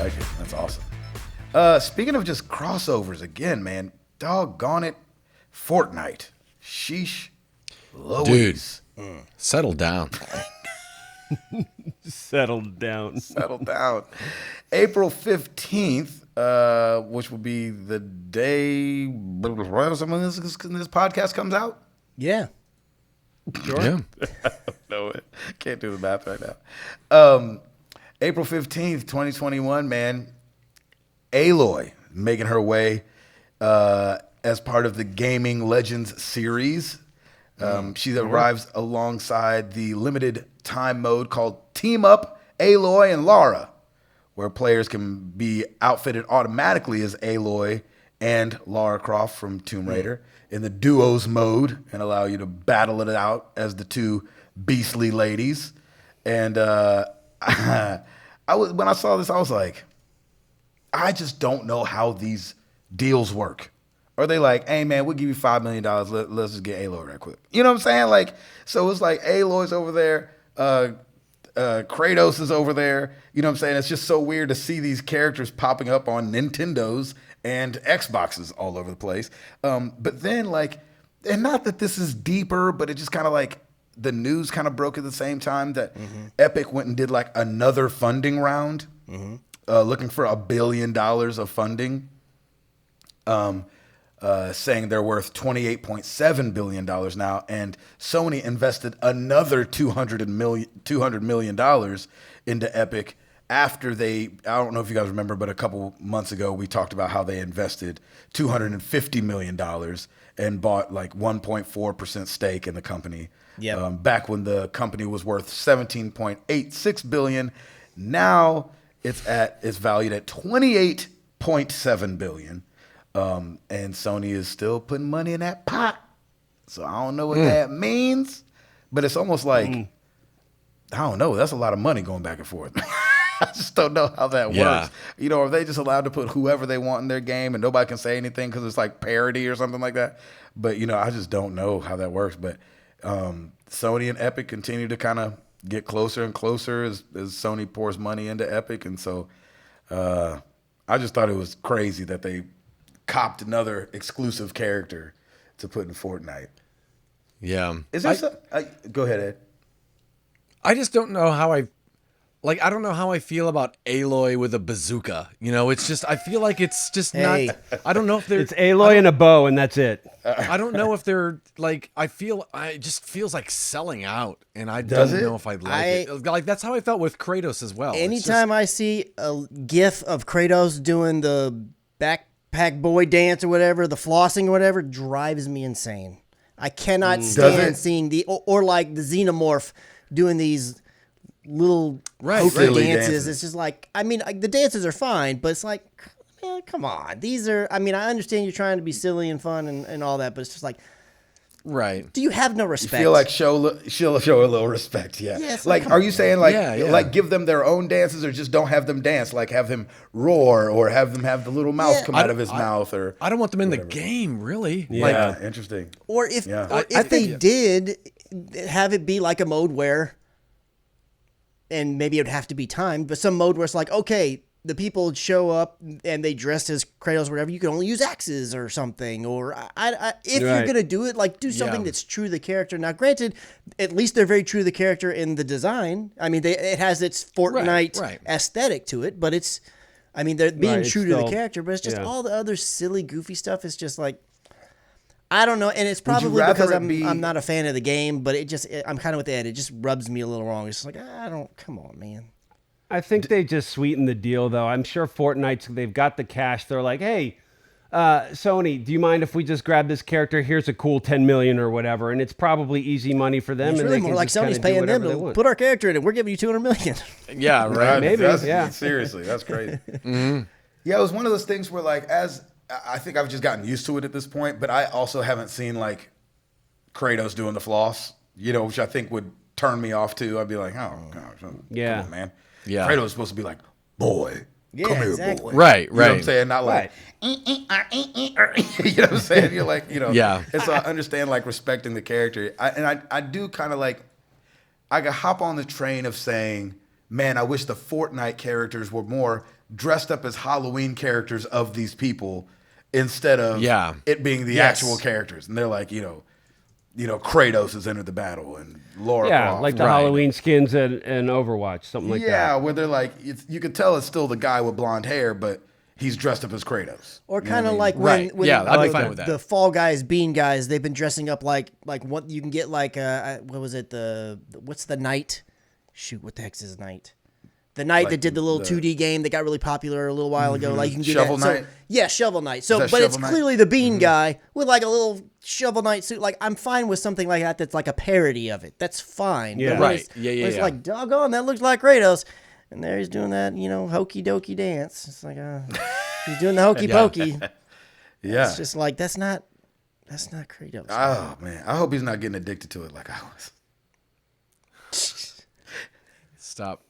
like it. That's awesome. Speaking of just crossovers again, man, doggone it, Fortnite. Sheesh. Louise. Dude, settle down. Settle down. Settle down. April 15th, which will be the day when this podcast comes out. Yeah. Sure. Yeah. No, can't do the math right now. April 15th, 2021, man. Aloy making her way as part of the Gaming Legends series. She arrives alongside the limited time mode called Team Up Aloy and Lara, where players can be outfitted automatically as Aloy and Lara Croft from Tomb Raider in the duos mode and allow you to battle it out as the two beastly ladies. And when I saw this, I was like, I just don't know how these deals work. Are they like, hey, man, we'll give you $5 million. Let's just get Aloy right quick. You know what I'm saying? Like, so it's like Aloy's over there. Kratos is over there. You know what I'm saying? It's just so weird to see these characters popping up on Nintendos and Xboxes all over the place. But then, like, and not that this is deeper, but it just kind of like the news kind of broke at the same time that Epic went and did like another funding round, looking for $1 billion of funding. Saying they're worth $28.7 billion now, and Sony invested another $200 million into Epic after I don't know if you guys remember, but a couple months ago we talked about how they invested $250 million and bought like 1.4% stake in the company. Yep. Back when the company was worth $17.86 billion. Now it's valued at $28.7 billion. And Sony is still putting money in that pot. So I don't know what that means, but it's almost like, I don't know. That's a lot of money going back and forth. I just don't know how that works. You know, are they just allowed to put whoever they want in their game and nobody can say anything because it's like parody or something like that? But, you know, I just don't know how that works. But Sony and Epic continue to kind of get closer and closer as Sony pours money into Epic. And so I just thought it was crazy that they copped another exclusive character to put in Fortnite. Yeah. Is there go ahead, Ed. I just don't know how I don't know how I feel about Aloy with a bazooka. You know, it's just, I feel like it's just not, I don't know if they're. It's Aloy and a bow, and that's it. I don't know if they're like, it just feels like selling out, and I don't know if I like it. Like, that's how I felt with Kratos as well. Anytime I see a gif of Kratos doing the backpack boy dance or whatever, the flossing or whatever, drives me insane. I cannot stand seeing or like the xenomorph doing these little hokey dances. It's just like, I mean, the dances are fine, but it's like, man, come on. These are, I mean, I understand you're trying to be silly and fun and all that, but it's just like, right. Do you have no respect? You feel like she'll show a little respect, yeah. Yes, like, are you saying like, like give them their own dances or just don't have them dance? Like have him roar or have them have the little mouse come out of his mouth or I don't want them in whatever. the game, really. Yeah, Like, interesting. Or if they did have it be like a mode where, and maybe it would have to be timed, but some mode where it's like, okay, the people show up and they dress as Kratos or whatever, you can only use axes or something. Or if you're going to do it, like do something that's true to the character. Now, granted, at least they're very true to the character in the design. I mean, it has its Fortnite aesthetic to it, but it's, I mean, they're being true to the character, but it's just all the other silly, goofy stuff is just like, I don't know. And it's probably because I'm not a fan of the game, but I'm kind of with Ed. It just rubs me a little wrong. It's like, come on, man. I think they just sweetened the deal, though. I'm sure they've got the cash. They're like, hey, Sony, do you mind if we just grab this character? Here's a cool $10 million or whatever. And it's probably easy money for them. It's really more like Sony's paying them to put our character in it. We're giving you $200 million. Yeah, right. Maybe. Seriously, that's crazy. Yeah, it was one of those things where like, I think I've just gotten used to it at this point, but I also haven't seen like Kratos doing the floss, you know, which I think would turn me off too. I'd be like, oh, gosh, come on, man. Yeah. Kratos is supposed to be like, boy, come here, boy. Right. You know what I'm saying? Not like, you know what I'm saying? You're like, you know. Yeah. And so I understand like respecting the character. I do kind of like, I could hop on the train of saying man, I wish the Fortnite characters were more dressed up as Halloween characters of these people instead of it being the actual characters. And they're like, Kratos has entered the battle and Laura Croft. Like the Halloween skins in Overwatch, something like that. Yeah, where they're like, you could tell it's still the guy with blonde hair, but he's dressed up as Kratos. Or kind of like when I'd be fine with that. The Fall Guys, Bean Guys, they've been dressing up like what you can get what was it, what's the Knight? Shoot, what the heck's his Knight? The Knight that did the little 2D game that got really popular a little while ago. Like you can get Shovel Knight? So, yeah, Shovel Knight. So, but Shovel it's Knight? clearly the Bean guy with like a little Shovel Knight suit. Like I'm fine with something like that. That's like a parody of it. That's fine. Yeah. But when it's like doggone, that looks like Kratos, and there he's doing that hokey dokey dance. It's like he's doing the hokey pokey. Yeah, it's just like that's not Kratos. Oh man, I hope he's not getting addicted to it like I was. Stop.